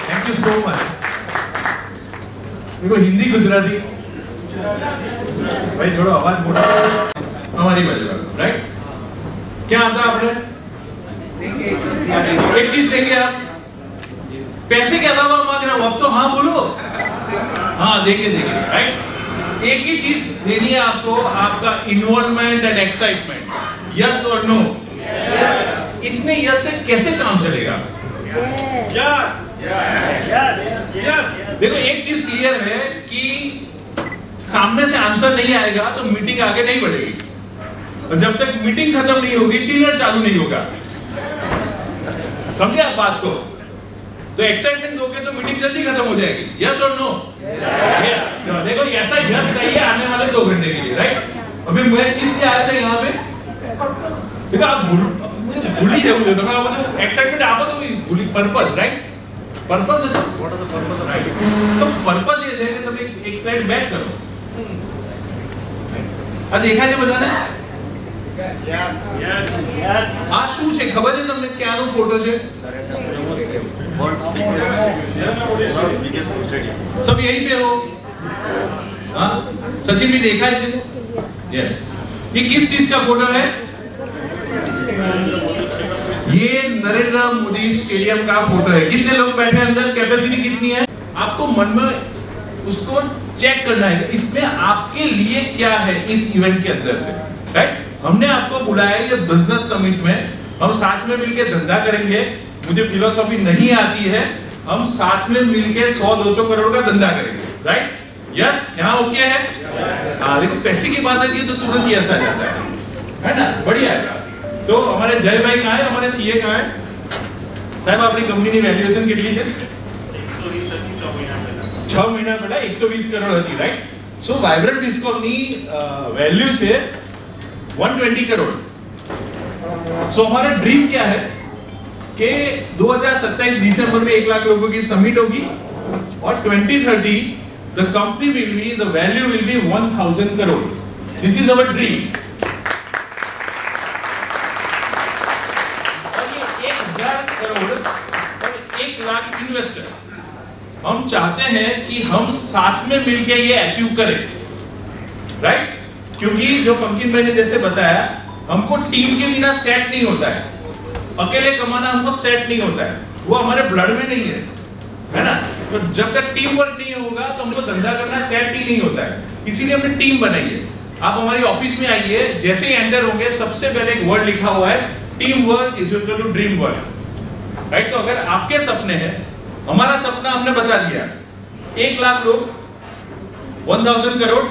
Thank you so much. देखो हिंदी गुजराती भाई थोड़ा आवाज मोटा हमारी बाजू राइट। क्या आता है आपने? एक चीज देंगे आप पैसे के अलावा मांग रहे हो अब तो हाँ बोलो। हाँ देंगे राइट। एक ही चीज देनी है आपको, आपका इन्वॉल्वमेंट एंड एक्साइटमेंट। यस और नो? इतने यस से कैसे काम चलेगा? यस। देखो एक चीज क्लियर है कि सामने से आंसर नहीं आएगा तो मीटिंग आगे नहीं बढ़ेगी, और जब तक मीटिंग खत्म नहीं होगी डिनर चालू नहीं होगा। समझे आप बात को? तो एक्साइटमेंट दोगे तो मीटिंग जल्दी खत्म हो जाएगी। यस और नो? यस। देखो ऐसा यस चाहिए आने वाले 2 घंटे के लिए राइट। अभी मैं किस लिए आया था यहाँ पे? देखो आप भूल ही जाओगे तो मैं आपको एक्साइटमेंट आपको तो भूली पर्पस राइट। पर्पस है what is the purpose right. तो पर्पस ये है कि तुम एक स्लाइड बैक करो। आ देखा છે બધાને? Yes yes yes. આ શું છે ખબર છે તમને? ક્યાંનો ફોટો છે? सब यहीं पे हो? हाँ सचिन भी देखा है? यस। ये किस चीज का फोटो है? ये नरेंद्र मोदी स्टेडियम का फोटो है। कितने लोग बैठे हैं अंदर? कैपेसिटी कितनी है? आपको मन में उसको चेक करना है इसमें आपके लिए क्या है इस इवेंट के अंदर से राइट। हमने आपको बुलाया ये बिजनेस समिट में, हम साथ में मिलकर धंधा करेंगे। मुझे फिलोसॉफी नहीं आती है, हम साथ में मिलकर 100-200 करोड़ का धंधा करेंगे राइट। यस यहाँ ओके है? हाँ देखो पैसे की बात आती है तो तुरंत यस आ जाता है ना। बढ़िया है। तो हमारे जय भाई कहाँ है? हमारे सीए कहाँ है? साहब अपनी कंपनी की वैल्यूएशन कितनी है? 6 મહિના પહેલા 120 કરોડ હતી રાઈટ। સો વાઇબ્રન્ટ ડિસ્કોમની વેલ્યુ છે 120 કરોડ। सो हमारा ड्रीम क्या है कि 2027 दिसंबर में 1 लाख लोगों की समिट होगी और 2030 the company will be the value will be 1000 crore. This is our dream. और ये 1000 करोड़ और 1 लाख इन्वेस्टर हम चाहते हैं कि हम साथ में मिलकर ये अचीव करें राइट। क्योंकि जो पंकिन भाई ने जैसे बताया हमको टीम के बिना सेट नहीं होता है, अकेले कमाना हमको सेट नहीं होता है, वो हमारे ब्लड में नहीं है ना। तो जब तक टीम वर्क नहीं होगा तो हमको धंधा करना सेट ही नहीं होता है। इसीलिए हमने टीम बनाई है। आप हमारी ऑफिस में आइए, जैसे ही एंटर होंगे सबसे पहले एक वर्ड लिखा हुआ है team work is equal to dream work right. तो अगर आपके सपने हैं, हमारा सपना हमने बता दिया 1 लाख लोग 1000 करोड़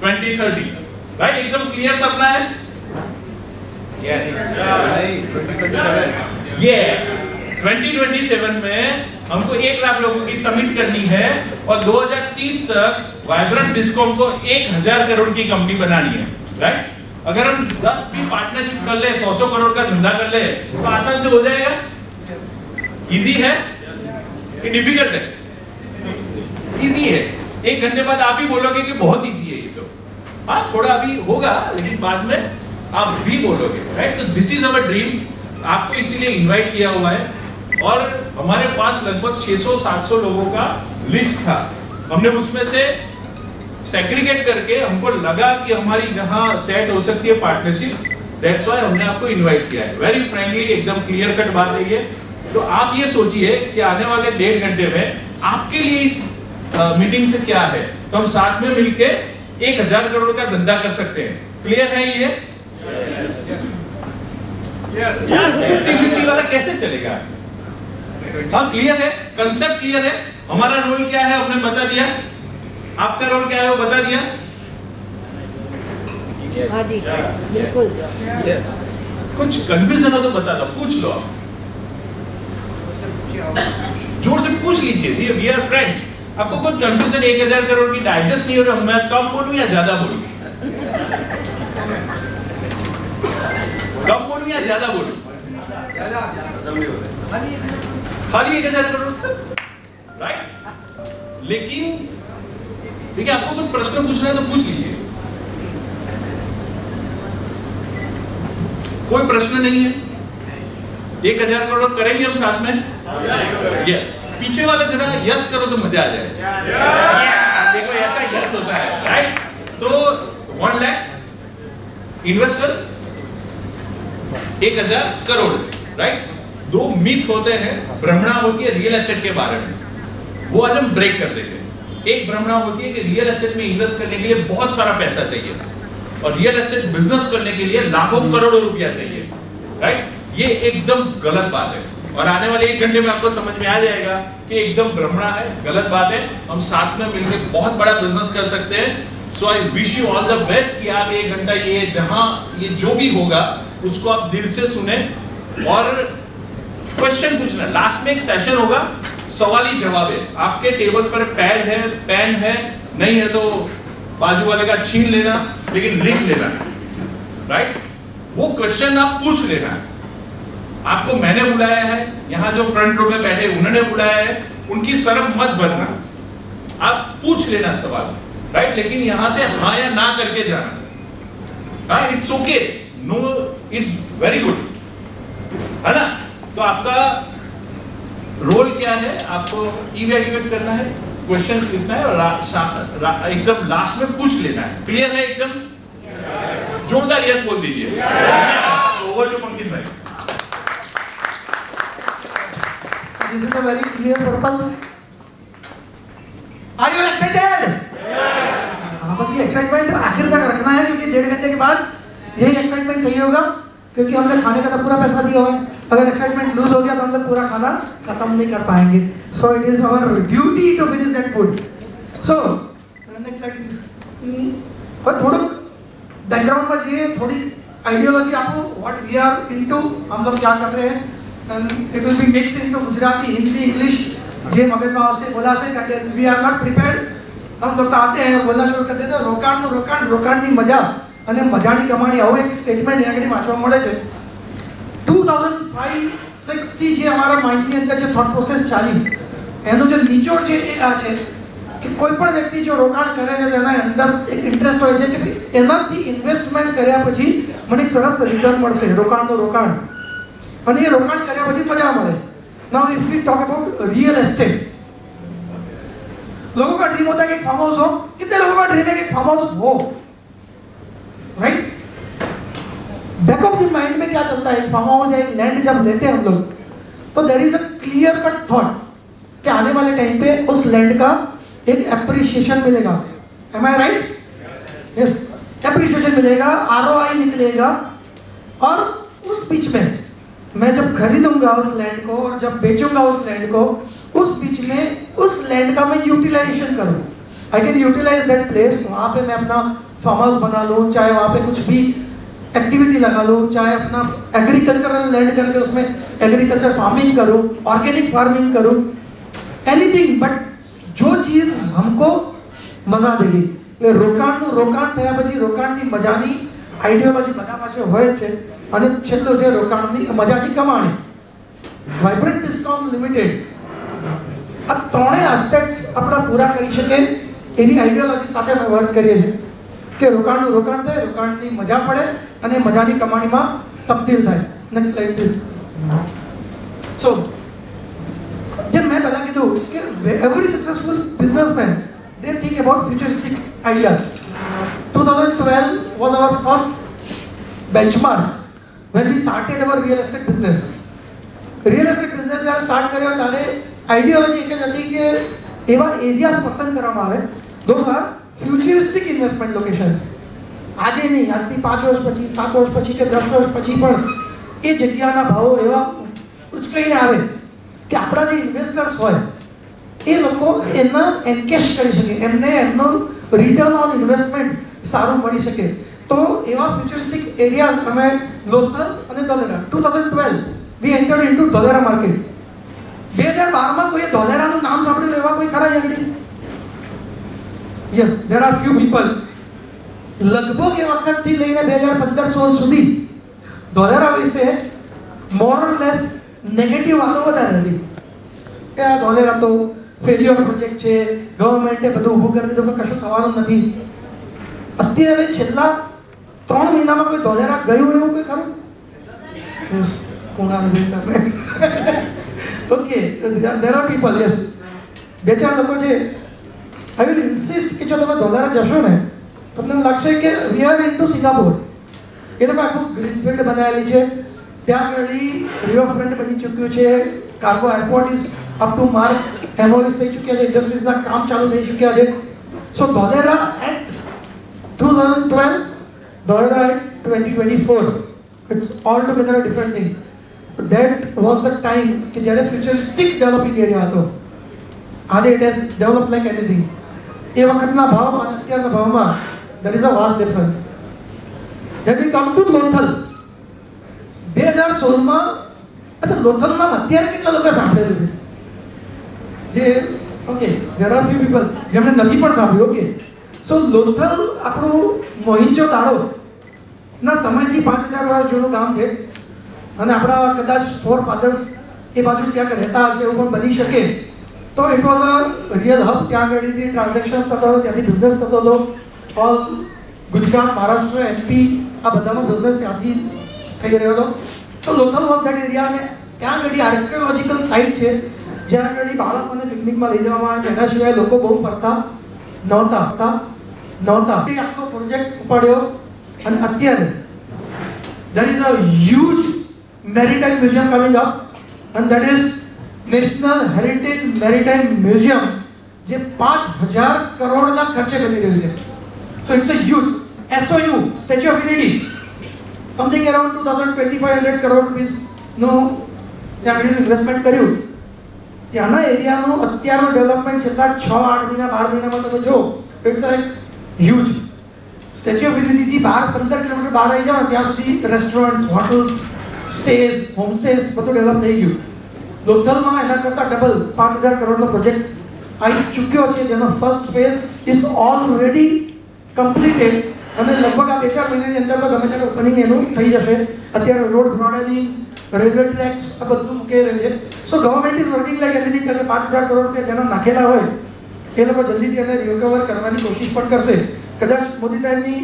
2030 राइट। एकदम क्लियर सपना है। ये 2027 में हमको 1 लाख लोगों की समिट करनी है और 2030 तक वाइब्रेंट डिस्कॉम को 1000 करोड़ की कंपनी बनानी है राइट। अगर हम 10 भी पार्टनरशिप कर ले, 100 करोड़ का धंधा कर ले तो आसान से हो जाएगा। इजी है कि डिफिकल्ट है? इजी है। 1 घंटे बाद आप ही बोलोगे कि बहुत इजी है ये तो। हाँ थोड़ा अभी होगा लेकिन बाद में आप भी बोलोगे राइट। तो दिस इज अवर ड्रीम। आपको इसीलिए इनवाइट किया हुआ है और हमारे पास लगभग 600-700 लोगों का लिस्ट था। हमने उसमें से सेग्रीगेट करके हमको लगा कि हमारी जहां सेट हो सकती है पार्टनरशिप, दैट्स व्हाई हमने आपको इनवाइट किया है। वेरी फ्रैंकली एकदम क्लियर कट बात है ये। तो आप ये सोचिए कि आने वाले 1.5 घंटे में आपके लिए इस मीटिंग से क्या है, तो हम साथ में मिलके 1000 करोड़ का धंधा कर सकते हैं। क्लियर है ये? यस। 50-50 वाला कैसे चलेगा? हाँ क्लियर है, कंसेप्ट क्लियर है। हमारा रोल क्या है हमने बता दिया, आपका रोल क्या है वो बता दिया। हाँ जी बिल्कुल। कुछ कंफ्यूजन हो तो बता दो, पूछ लो आप, जोर से पूछ लीजिए। We are friends. आपको कुछ कंफ्यूजन 1000 करोड़ की डाइजेस्ट नहीं हो रहा, मैं कम बोलूं या ज्यादा बोलूं? कम बोलूं या ज्यादा बोलूं? खाली 1000 करोड़ राइट। लेकिन देखिए आपको कुछ प्रश्न पूछना है तो पूछ लीजिए। कोई प्रश्न नहीं है 1000 करोड़ करेंगे हम साथ में? यस। पीछे वाले जरा यस करो तो मजा आ जाए। देखो ऐसा यस होता है, राइट? तो 1 lakh investors, 1000 crore, right? 2 myth होते हैं, भ्रमणा होती है रियल एस्टेट के बारे में, वो आज हम ब्रेक कर देंगे। एक भ्रमणा होती है कि रियल एस्टेट में इन्वेस्ट करने के लिए बहुत सारा पैसा चाहिए और रियल एस्टेट बिजनेस करने के लिए लाखों करोड़ों रुपया चाहिए, राइट? ये एकदम गलत बात है और आने वाले 1 घंटे में आपको समझ में आ जाएगा कि एकदम भ्रमणा है, गलत बात है। हम साथ में मिलकर बहुत बड़ा बिजनेस कर सकते हैं। So I wish you all the best कि आप 1 घंटा ये जहां ये जो भी होगा उसको आप दिल से सुने और क्वेश्चन पूछना। लास्ट में एक सेशन होगा, सवाल ही जवाब है। आपके टेबल पर पैड है, पेन है, नहीं है तो बाजू वाले का छीन लेना, लेकिन लिख लेना, राइट? वो क्वेश्चन आप पूछ लेना। आपको मैंने बुलाया है, यहाँ जो फ्रंट रो में बैठे उन्होंने बुलाया है, उनकी सरफ मत बनना, आप पूछ लेना सवाल, राइट? लेकिन यहाँ से हाँ या ना करके जाना, right? It's okay, no, it's very good, है ना? तो आपका रोल क्या है? आपको इवैल्यूएट करना है, क्वेश्चंस लिखना है और एकदम लास्ट में पूछ लेना है। क्लियर है एकदम? जोरदार यस बोल दीजिए। ओवर टू पंकित भाई। This is a very clear purpose. Are you excited? हाँ, बस ये एक्साइटमेंट आखिर तक रखना है क्योंकि 1.5 घंटे के बाद यही एक्साइटमेंट चाहिए होगा क्योंकि हमने खाने का तो पूरा पैसा दिया हुआ है। अगर एक्साइटमेंट लूज हो गया तो हम लोग पूरा खाना खत्म नहीं कर पाएंगे। So it is our duty to finish that food. So next slide please. और थोड़ा बैकग्राउंड में ये थोड़ी आइडियोलॉजी आपको व्हाट वी आर इनटू, हम लोग क्या कर रहे हैं, and it will be mixed into Gujarati, Hindi, English, जे मगज में से बोला से करके वी आर नॉट प्रिपेयर्ड। हम लोग तो आते हैं बोलना शुरू कर देते हैं રોકાણની મજા અને મજાની કમાણી, આવો એક સ્ટેટમેન્ટ એના આગળ વાંચવા મળે છે। 2005-6 થી જે અમારા માઇન્ડની અંદર જે થોટ પ્રોસેસ ચાલી એનો જે નિચોડ છે એ આ છે કે કોઈ પણ વ્યક્તિ જો રોકાણ કરે છે તેના અંદર એક ઇન્ટરેસ્ટ હોય છે કે એનાથી ઇન્વેસ્ટમેન્ટ કર્યા પછી મને એક સરસ રિટર્ન મળશે, રોકાણનું રોકાણ, અને એ રોકાણ કર્યા પછી મજા મળે। Now if we talk about real estate, लोगों का ड्रीम होता है कि एक फार्म हाउस हो। कितने लोगों का ड्रीम है कि एक फार्म हाउस हो, right? Back of the mind में क्या चलता है, एक फार्म हाउस या एक लैंड जब लेते हैं हम लोग तो there is a clear cut thought कि आने वाले टाइम पे उस लैंड का एक एप्रिसिएशन मिलेगा। एम आई राइट? यस, एप्रिसिएशन मिलेगा, आरओआई निकलेगा, और उस बीच में मैं जब खरीदूंगा उस लैंड को और जब बेचूंगा उस लैंड को, उस बीच में उस लैंड का मैं यूटिलाइजेशन करूं। I can utilise that place, वहाँ पे मैं अपना फार्म हाउस बना लूँ, चाहे वहाँ पे कुछ भी एक्टिविटी लगा लूँ, चाहे अपना एग्रीकल्चरल लैंड करके उसमें एग्रीकल्चर फार्मिंग करूँ, ऑर्गेनिक फार्मिंग करूँ, एनीथिंग, बट जो चीज़ हमको मजा देगी। રોકાણ થયા પછી રોકાણની મજાની આઈડિયોલોજી બધા પાસે હોય છે અને છેલ્લો છે રોકાણની મજાની કમાણી। વાઇબ્રન્ટ ડિસ્કોમ લિમિટેડ આ ત્રણેય એસ્પેક્ટ્સ આપણા પૂરા કરી શકે એવી આઈડિયોલોજી સાથે અમે વર્ક કરીએ છીએ કે રોકાણનું રોકાણ થાય, રોકાણની મજા પડે અને મજાની કમાણીમાં તબદીલ થાય। Next slide please. સો જેમ મેં પહેલા કીધું કે every successful businessman they think about futuristic ideas. 2012 was our first benchmark when we started our real estate business. Real estate business જ્યારે સ્ટાર્ટ કર્યો ત્યારે આઈડિયોલોજી એક જ હતી કે એવા એરિયાઝ પસંદ કરવામાં આવે those are futuristic investment locations. આજે નહીં, આજથી 5 વર્ષ પછી, 7 વર્ષ પછી કે 10 વર્ષ પછી પણ એ જગ્યાના ભાવો એવા ઉચકાઈને આવે કે આપણા જે ઇન્વેસ્ટર્સ હોય એ લોકો એના એન્કેશ કરી શકે, એમને એમનું રિટર્ન ઓન ઇન્વેસ્ટમેન્ટ સારું મળી શકે। તો એવા ફ્યુચરિસ્ટિક એરિયા અમે લોથલ અને ધોલેરા 2012 વી એન્ટર્ડ ઇનટુ ધોલેરા માર્કેટ। 2012 માં કોઈએ ધોલેરાનું નામ સાંભળ્યું એવા કોઈ ખરા આગળ? Yes, there are few people. લગભગ એ વખતથી લઈને 2015-16 સુધી ધોલેરા વિશે મોર ઓર લેસ નેગેટિવ વાતો વધારે હતી કે આ ધોલેરા તો ફેલિયર પ્રોજેક્ટ છે, ગવર્મેન્ટે બધું ઊભું કરી દીધું, કશું થવાનું નથી। અત્યારે છેલ્લા 3 મહિનામાં કોઈ ધોલેરા ગયું એવું કોઈ ખરું? પૂણા તમે okay there are people yes બે ચાર લોકો છે આઈ વિલ ઇન્સિસ્ટ કે જો તમે ધોલારા જશો ને તમને લાગશે કે we are in to Singapore એ લોકો આખું ગ્રીનફિલ્ડ બનાવેલી છે ત્યાં આગળ રિવરફ્રન્ટ બની ચૂક્યું છે cargo airport is up to mark MOS થઈ ચૂક્યા છે ઇન્ડસ્ટ્રીઝના કામ ચાલુ થઈ ચૂક્યા છે so Dholera at 2012 Dholera at 2024 it's altogether a different thing. That was the time કે જ્યારે futuristic developing area હતો આજે it has developed like anything. એ વખતના ભાવ અને અત્યારના ભાવમાં there is a vast difference. Then we come to Lothal 2016 માં અચ્છા લોથલમાં અત્યારે કેટલા લોકો સાંભળેલું છે જે okay there are few people જેમણે નથી પણ સાંભળ્યું ઓકે સો લોથલ આપણું મોહિંજો દારો ના સમયથી 5000 વર્ષ જૂનું ગામ છે અને આપણા કદાચ ફોર ફાધર્સ એ બાજુ ક્યાંક રહેતા હશે એવું પણ બની શકે તો it was a real hub ત્યાં આગળથી ટ્રાન્ઝેક્શન થતો હતો ત્યાંથી બિઝનેસ થતો હતો ઓલ ગુજરાત મહારાષ્ટ્ર એમપી આ બધાનો બિઝનેસ ત્યાંથી થઈ રહ્યો હતો તો લોથલ વોઝ દેટ એરિયા અને ત્યાં આગળ આર્કિયોલોજીકલ સાઇટ છે જ્યાં આગળ બાળકોને પિકનિકમાં લઈ જવામાં આવે એના સિવાય લોકો બહુ ફરતા નહોતા એ આખો પ્રોજેક્ટ ઉપાડ્યો and અત્યારે there is a huge maritime museum coming up and that is National Heritage Maritime Museum જે 5000 કરોડના ખર્ચે બની રહ્યું છે so it's a huge SOU Statue of Unity something around 2500 crore rupees નો ત્યાં ઇન્વેસ્ટમેન્ટ કર્યું ત્યાંના એરિયાનું અત્યારનું ડેવલપમેન્ટ છેલ્લા 6-8 મહિના 12 મહિનામાં તમે જો it's like huge statue of યુનિટીથી 12-15 કિલોમીટર બહાર આવી જાવ ત્યાં સુધી restaurants hotels stays home stays બધું ડેવલપ થઈ ગયું લોથલમાં એના કરતાં ડબલ 5000 કરોડનો પ્રોજેક્ટ આવી ચૂક્યો છે જેનો first phase is already completed અને લગભગ આ 2-4 મહિનાની અંદર તો ગમે ત્યારે ઓપનિંગ એનું થઈ જશે અત્યારે રોડ બ્રોડનિંગ રેલવે ટ્રેક્સ આ બધું મૂકી રહ્યું છે so government is working like anything કે 5000 કરોડ રૂપિયા જેના નાખેલા હોય એ લોકો જલ્દીથી એને રિકવર કરવાની કોશિશ પણ કરશે કદાચ મોદી સાહેબની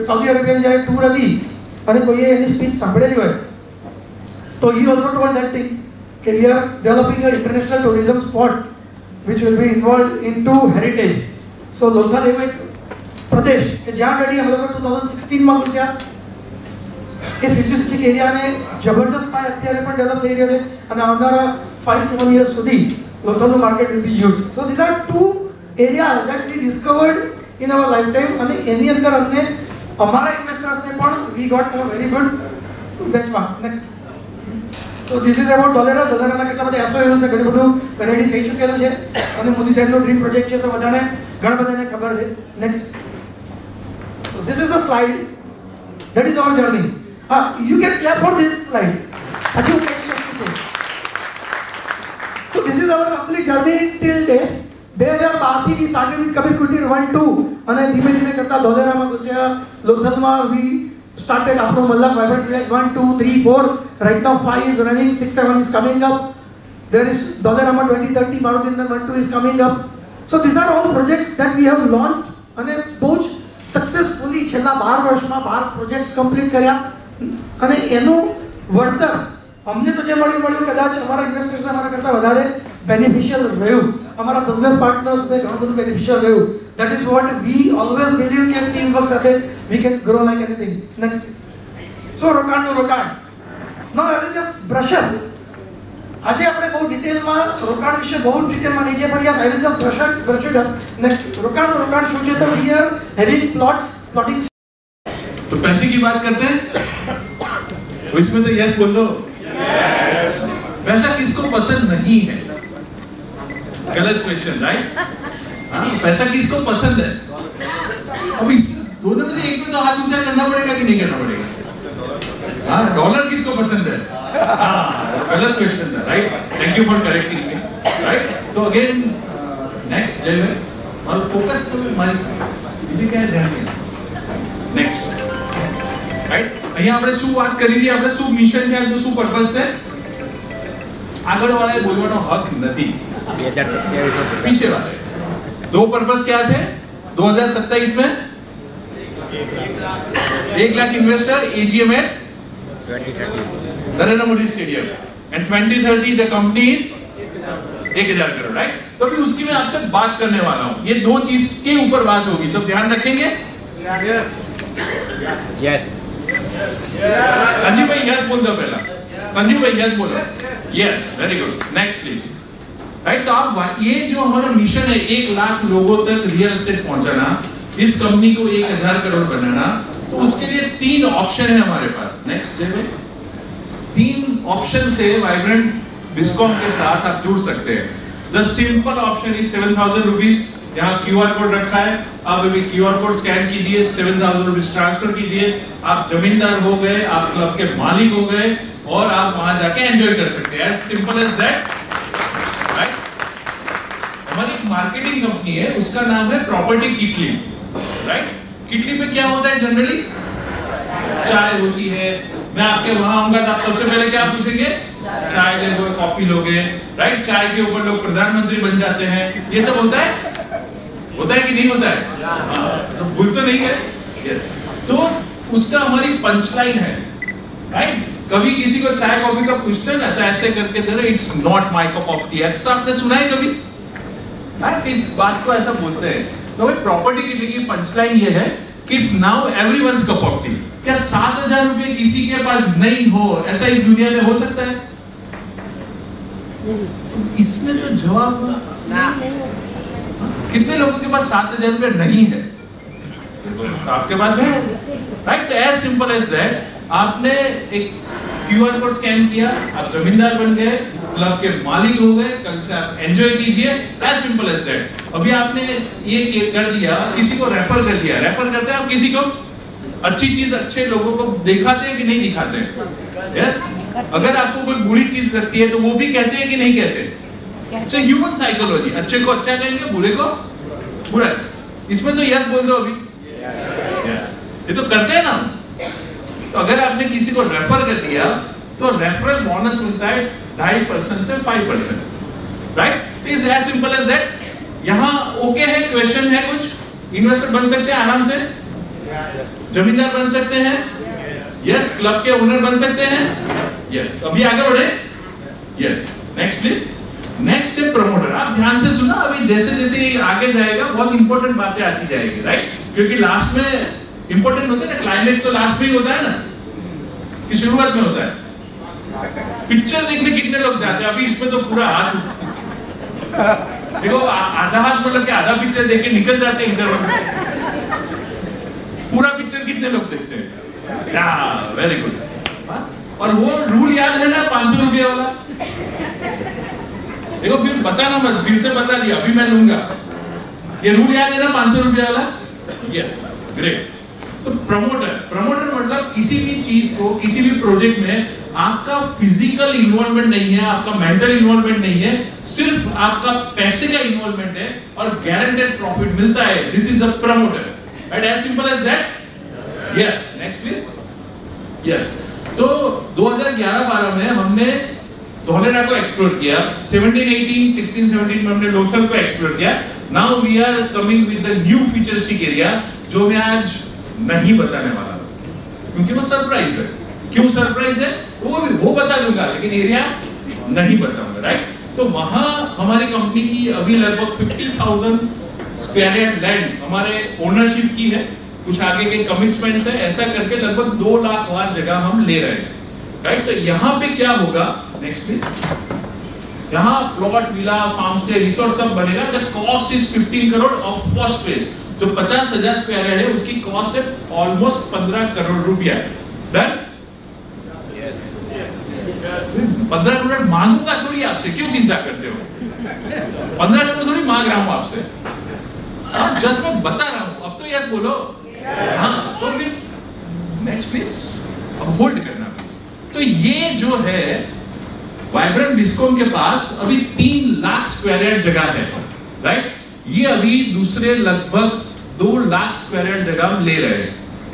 સાઉદી અરેબિયાની જ્યારે ટૂર હતી અને કોઈએ એની સ્પીચ સાંભળેલી હોય તો he also told that thing કે we are developing a international tourism spot which will be involve in to heritage so Lothal એવો એક પ્રદેશ કે જ્યાં આગળ અમે લોકો 2016માં ઘૂસ્યા એ ફ્યુચરિસ્ટિક એરિયાને જબરજસ્ત પાય અત્યારે પણ ડેવલપ થઈ રહ્યો છે અને આવનારા 5-7 years સુધી લોથલનું market will be huge so this are two area that we discovered in our lifetime અને એની અંદર અમને અમારા ઇન્વેસ્ટર્સને પણ we got a very good benchmark next so this is about ધોલેરાના કેટલા બધા એસઓએસ ને ઘણું બધું રેડી થઈ ચૂકેલું છે અને મોદી સાહેબનો ડ્રીમ પ્રોજેક્ટ છે તો ઘણા બધાને ખબર છે next so this is the slide that is our journey you can clap for this slide actually so this is our complete journey till date 2012 થી we started with Kabir Kutir 1-2 અને ધીમે ધીમે કરતા ધોલેરામાં ઘુસ્યા લોથલમાં we started આપણો મલ્લાક vibrant village 1-2-3-4 right now 5 is running 6-7 is coming up there is ધોલેરામાં 2030 Maruti Nagar 1-2 is coming up so these are all projects that we have launched અને બહુ જ successfully છેલ્લા 12 વર્ષમાં 12 પ્રોજેક્ટ્સ કમ્પ્લીટ કર્યા અને એનું વળતર અમને તો જે મળ્યું કદાચ અમારા ઇન્વેસ્ટર્સને અમારા કરતાં વધારે બેનિફિશિયલ રહ્યું અમારા બિઝનેસ પાર્ટનર્સને ઘણું બધું બેનિફિશિયલ રહ્યું that is what we always believe કે ટીમ વર્ક સાથે we can grow like anything next so રોકાણ now I will just brush up આજે આપણે બહુ ડિટેલમાં રોકાણ વિશે બહુ ડિટેલમાં નહીં છે પણ yes I will just brush it up next રોકાણ શું છે તો here having plotting तो पैसे की बात करते हैं तो इसमें तो यस बोल दो पैसा किसको पसंद नहीं है गलत क्वेश्चन राइट पैसा किसको पसंद है अब इस दोनों में से एक में तो हाथ ऊंचा करना पड़ेगा कि नहीं करना पड़ेगा डॉलर किसको पसंद है गलत क्वेश्चन था right thank you for correcting me right तो अगेन नेक्स्ट जय और फोकस तो हमारी બીજી ક્યાં ધ્યાન નહીં નેક્સ્ટ રાઈટ અહીંયા આપણે શું વાત કરી હતી આપણે શું મિશન છે આજનું શું પર્પસ છે આગળવાળાએ બોલવાનો હક નથી 2027 पीछे वाले दो पर्पस क्या थे 2027 में 1 lakh investor AGM at Narendra Modi stadium, and 2030 the company is 1000 crore, right? तो अभी उसकी मैं आपसे बात करने वाला हूं, ये दो चीज के ऊपर बात होगी, तो ध्यान रखेंगे? यस। संजीव भाई यस बोल दो पहला, संजीव भाई यस बोलो, yes, very good, next please, right? तो आप ये जो हमारा मिशन है 1 लाख लोगों तक रियल एस्टेट पहुंचाना, इस कंपनी को 1000 करोड़ बनाना, तो उसके लिए 3 ऑप्शन है हमारे पास। नेक्स्ट है 3 ऑप्शन से वाइब्रेंट बिस्कॉम के साथ आप जुड़ सकते हैं। The simple option is 7000 rupees, यहाँ क्यूआर कोड रखा है, आप अभी क्यूआर कोड स्कैन कीजिए, 7000 रुपीज ट्रांसफर कीजिए, आप जमींदार हो गए, आप क्लब के मालिक हो गए, और आप वहां जाके एंजॉय कर सकते हैं, as simple as that, right? हमारी एक मार्केटिंग कंपनी है, उसका नाम है प्रॉपर्टी किटली, राइट? किटली पे क्या होता है जनरली? चाय होती है, मैं आपके वहां आऊंगा तो आप सबसे पहले क्या पूछेंगे? चाय ले लो, कॉफी लोगे, राइट? चाय के ऊपर लोग प्रधानमंत्री बन जाते हैं, ये सब होता है? होता है कि नहीं होता है? हाँ, तो भूल तो नहीं है? यस। तो उसका हमारी पंचलाइन है, राइट? कभी किसी को चाय कॉफी का पूछते हैं ना, तो ऐसे करके दे रहे, it's not my cup of T, ऐसा आपने सुना है कभी? राइट? इस बात को ऐसा बोलते हैं। तो भाई प्रॉपर्टी की पंचलाइन ये है कि it's now everyone's cup of T. क्या 7000 रुपए किसी के पास नहीं हो, ऐसा इस दुनिया में हो सकता है? इसमें तो जवाब कितने लोगों के पास 7000 रुपए नहीं है? तो आपके पास है, right? As simple as that, आपने एक क्यूआर कोड स्कैन किया, आप जमींदार बन गए, क्लब के मालिक हो गए, कल से आप एंजॉय कीजिए, एज सिंपल एज दैट। अभी आपने ये कर दिया, किसी को रेफर कर दिया, रेफर करते हैं आप किसी को, अच्छी चीज अच्छे लोगों को दिखाते हैं कि नहीं दिखाते हैं? यस। अगर आपको कोई बुरी चीज लगती है तो वो भी कहते हैं कि नहीं कहते? इट्स ह्यूमन साइकोलॉजी, अच्छे को अच्छा कहेंगे, बुरे को बुरा। इसमें तो यस बोल दो अभी, ये तो करते हैं ना। तो अगर आपने किसी को रेफर कर दिया तो रेफरल बोनस मिलता है 2.5% से 5%, right? Is as simple as that. यहां ओके है? क्वेश्चन है कुछ? इन्वेस्टर बन सकते हैं आराम से, जमींदार बन सकते हैं, यस, क्लब के ओनर बन सकते हैं, यस। अभी आगे बढ़े, यस। Next please. नेक्स्ट है प्रमोटर। आप ध्यान से सुना, अभी जैसे जैसे आगे जाएगा बहुत इंपॉर्टेंट बातें आती जाएगी, राइट? क्योंकि लास्ट में इंपॉर्टेंट होता है ना, क्लाइमेक्स तो लास्ट में ही होता है ना, कि शुरुआत में होता है? पिक्चर देखने कितने लोग जाते हैं? अभी इसमें तो पूरा हाथ देखो, आधा हाथ मतलब कि आधा पिक्चर देख के निकल जाते हैं इंटरवल में। पूरा पिक्चर कितने लोग देखते हैं? Very good. और वो रूल याद है ना, 500 रुपये वाला? देखो फिर बताना मत, फिर से बता दिया, अभी मैं लूंगा। ये रूल याद है ना 500 रुपये वाला? Yes, great. तो प्रमोटर मतलब किसी भी चीज को, किसी भी प्रोजेक्ट में आपका फिजिकल इन्वॉल्वमेंट नहीं है, आपका मेंटल इन्वॉल्वमेंट नहीं है, सिर्फ आपका पैसे का इन्वॉल्वमेंट है और गारंटेड प्रॉफिट मिलता है। This is a promoter, right? As simple as that. Yes, next please. Yes. तो 2011-12 में हमने धौलेरा को एक्सप्लोर किया, 17-18, 16-17 में हमने लोथल को एक्सप्लोर किया। Now we are coming with the new futuristic area, जो मैं आज नहीं बताने वाला क्योंकि वो सरप्राइज है। क्यों सरप्राइज है वो बता दूंगा, लेकिन एरिया नहीं बताऊंगा, राइट? तो वहां हमारी कंपनी की अभी लगभग 50,000 स्क्वायर यार्ड लैंड हमारे ओनरशिप की है, कुछ आगे के कमिटमेंट्स है, ऐसा करके लगभग 2 लाख वार जगह हम ले रहे हैं, राइट? तो यहाँ पे क्या होगा? Next please. यहाँ plot, villa, farm stay, resort सब बनेगा। The cost is 15 crore of first phase. जो 50,000 स्क्वायर यार्ड है उसकी कॉस्ट है ऑलमोस्ट 15 करोड़ रुपया। डन? 15 करोड़ मांगूंगा थोड़ी आपसे, क्यों चिंता करते हो? 15 करोड़ थोड़ी मांग रहा हूं आपसे, जस्ट मैं बता रहा हूं। अब तो यस बोलो। हाँ, तो फिर नेक्स्ट प्लीज। अब होल्ड करना प्लीज। तो ये जो है वाइब्रेंट बिस्कॉम के पास अभी 3 लाख स्क्वायर यार्ड जगह है, राइट? ये अभी दूसरे लगभग 2 लाख स्क्वायर यार्ड जगह हम ले रहे हैं,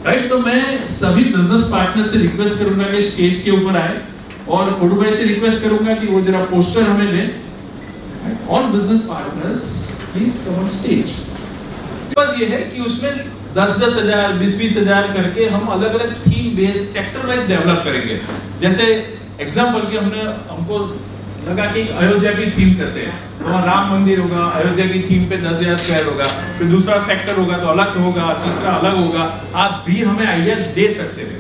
राइट? तो मैं सभी बिजनेस पार्टनर से रिक्वेस्ट करूंगा कि स्टेज के ऊपर आए, और कोडू भाई से रिक्वेस्ट करूंगा कि वो जरा पोस्टर हमें दें। All business partners please come on stage. बस ये है कि उसमें 10-10 हजार 20-20 हजार करके हम अलग अलग theme based sector wise develop करेंगे। जैसे एग्जांपल के हमको लगा कि अयोध्या की थीम करते हैं, तो वहाँ राम मंदिर होगा, अयोध्या की थीम पे 10,000 स्क्वायर होगा, फिर दूसरा सेक्टर होगा तो अलग होगा, तीसरा अलग होगा। आप भी हमें आइडिया दे सकते हैं,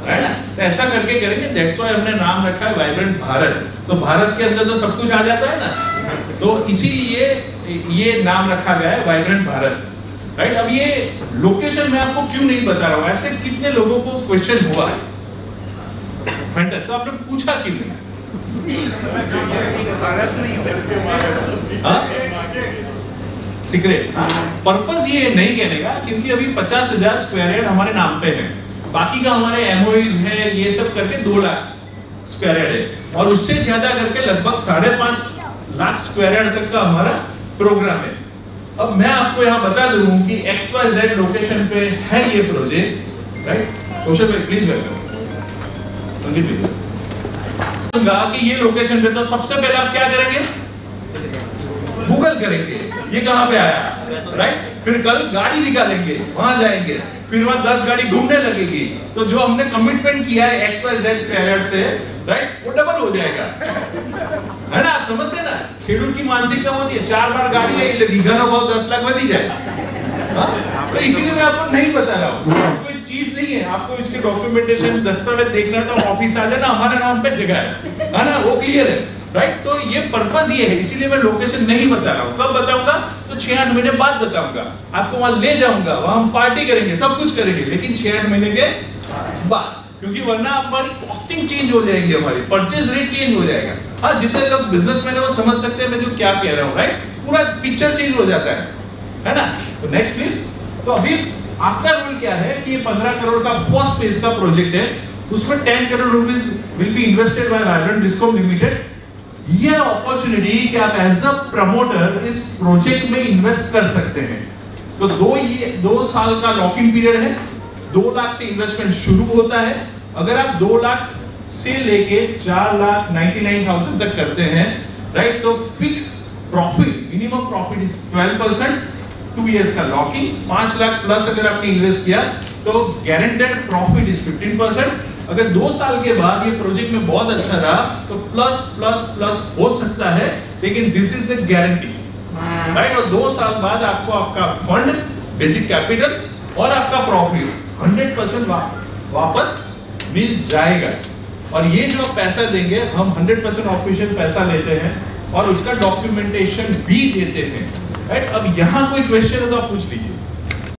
राइट ना? तो ऐसा करके करेंगे। दैट्स व्हाई हमने नाम रखा है वाइब्रेंट भारत। तो भारत के अंदर तो सब कुछ आ जाता है ना, तो इसीलिए ये नाम रखा गया है वाइब्रेंट भारत, राइट? अब ये लोकेशन मैं आपको क्यों नहीं बता रहा हूँ, ऐसे कितने लोगों को क्वेश्चन हुआ है, फैंटास्टिक, तो आपने पूछा क्यों नहीं? सीक्रेट पर्पस ये नहीं कहने का, क्योंकि अभी 50,000 स्क्वायर यार्ड हमारे नाम पे है, बाकी का हमारे एमओईज है, ये सब करके 2 लाख स्क्वायर यार्ड है, और उससे ज्यादा करके लगभग 5.5 लाख स्क्वायर यार्ड तक का हमारा प्रोग्राम है। अब मैं आपको यहाँ बता दूं कि XYZ लोकेशन पे है ये प्रोजेक्ट, राइट? कौशल भाई प्लीज वेलकम। कि ये लोकेशन पे, तो सबसे पहले आप क्या करेंगे? गूगल करेंगे ये कहां पे आया, राइट? फिर कल गाड़ी निकालेंगे, वहां जाएंगे, फिर वहां 10 गाड़ी घूमने लगेगी, तो जो हमने कमिटमेंट किया है XYZ स्क्वायर से, राइट, वो डबल हो जाएगा, है ना? आप समझते ना? खेडूत की मानसिकता होती है 4 बार गाड़ी है, बीघा का भाव 10 लाख बढ़ी जाए। तो इसीलिए मैं आपको नहीं बता रहा हूँ, कोई चीज नहीं है, आपको इसके डॉक्यूमेंटेशन दस्तावेज देखना है तो ऑफिस आ जाना, हमारे नाम पे जगह है ना? वो क्लियर है, राइट? तो ये पर्पस ये है, इसीलिए मैं लोकेशन नहीं बता रहा हूँ। कब बताऊंगा? तो 6-8 महीने बाद बताऊंगा, आपको वहां ले जाऊंगा, वहां हम पार्टी करेंगे, सब कुछ करेंगे, लेकिन 6-8 महीने के बाद, क्योंकि वरना हमारी कॉस्टिंग चेंज हो जाएगी, हमारी परचेज रेट चेंज हो जाएगा। हाँ, जितने लोग बिजनेसमैन है वो समझ सकते हैं मैं जो क्या कह रहा हूँ, राइट? पूरा पिक्चर चेंज हो जाता है ना? तो नेक्स्ट प्लीज। तो अभी आपका रोल क्या है कि ये 15 करोड़ का फर्स्ट फेज का प्रोजेक्ट है, उसमें 10 crore rupees will be invested bye vibrant discom limited. ये अपॉर्चुनिटी कि आप एज अ प्रमोटर इस प्रोजेक्ट में इन्वेस्ट कर सकते हैं। तो 2 साल का लॉक इन पीरियड है, 2 लाख से इन्वेस्टमेंट शुरू होता है। अगर आप 2 लाख से लेके 4,99,000 तक करते हैं, राइट, तो fix profit, minimum profit is 12%, 2 years का लॉकिंग, 5 लाख प्लस अगर आपने इन्वेस्ट किया तो गारंटेड प्रॉफिट इज 15%। अगर 2 साल के बाद ये प्रोजेक्ट में बहुत अच्छा रहा तो प्लस प्लस प्लस हो सकता है, लेकिन this is the guarantee, right? और 2 साल बाद आपको आपका फंड, बेसिक कैपिटल और आपका प्रॉफिट 100% वापस मिल जाएगा। और ये जो पैसा देंगे हम 100% ऑफिशियल पैसा लेते हैं और उसका डॉक्यूमेंटेशन भी देते हैं, राइट? अब यहाँ कोई क्वेश्चन है तो आप पूछ लीजिए।